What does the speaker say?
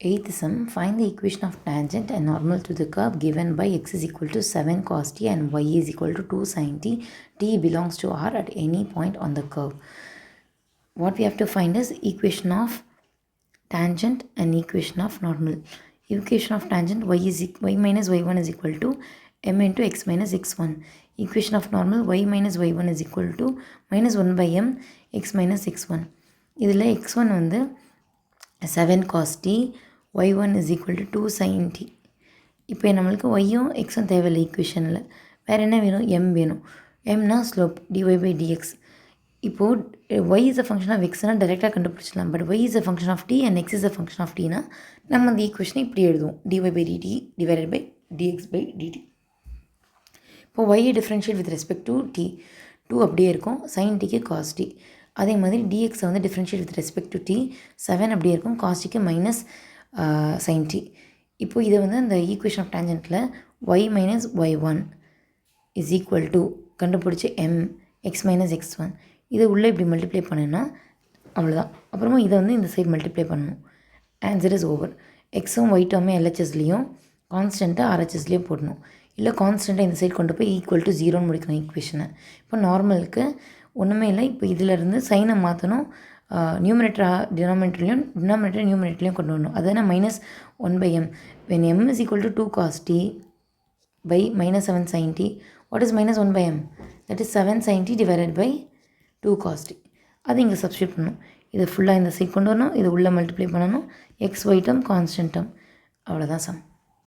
Eighth sum, find the equation of tangent and normal to the curve given by x is equal to 7 cos t and y is equal to 2 sin t. T belongs to R at any point on the curve. What we have to find is equation of tangent and equation of normal. Equation of tangent y minus y1 is equal to m into x minus x1. Equation of normal y minus y1 is equal to minus 1 by m x minus x1. இதில் x1 வந்து 7 cos t, y1 is equal to 2 sin t. இப்போ நம்மளுக்கு yயும் xம் தேவையில்லை ஈக்குவேஷனில். வேறு என்ன வேணும்? m வேணும். mனா ஸ்லோப் dy by dx. இப்போது y is a function of xனா டைரெக்டாக கண்டுபிடிச்சலாம். But y is a function of t and x is a function of tனா நம்ம அந்த ஈக்குவேஷனை இப்படி எழுதுவோம், dy by dt divided by dx by dt. இப்போது y differentiate with respect to t, 2 அப்படியே இருக்கும், sin tக்கு cos t. அதே மாதிரி dx வந்து differentiate with respect to t, 7 அப்படியே இருக்கும், cos tக்கு மைனஸ் sin t. இப்போது இதை வந்து அந்த ஈக்குவேஷன் ஆஃப் டேஞ்சென்ட்டில் y minus y1 is equal to கண்டுபிடிச்சி m x மைனஸ் x1 இதை உள்ளே இப்படி மல்டிப்ளை பண்ணேன்னா அவ்வளோதான். அப்புறமா இதை வந்து இந்த சைடு மல்டிப்ளை பண்ணணும். Answer is over. எக்ஸும் ஒய்ட்டுமே எல்ஹெச்எஸ்லேயும் கான்ஸ்டண்ட்டாக ஆர்ஹெச்எஸ்லேயும் போடணும். இல்லை கான்ஸ்டண்ட்டாக இந்த சைடு கொண்டு போய் ஈக்குவல் டு 0ன்னு முடிக்கணும் ஈக்குவேஷனை. இப்போ நார்மலுக்கு ஒன்றுமே இல்லை. இப்போ இதிலேருந்து சைனை மாற்றணும், நியூமினேட்டர் நியூமினேட்டர்லையும் கொண்டு வரணும். அதுனா minus 1 by m. when m is equal to 2 cos t by minus 7 sin t, what is minus 1 by m? that is 7 sin t divided by 2 cos t. அது இங்கே சப்ஸ்டியூட் பண்ணணும். இதை ஃபுல்லாக இந்த சைட் கொண்டு வரணும், இதை உள்ளே மல்டிப்ளை பண்ணணும், x y term constant term, அவ்வளோதான் சம்.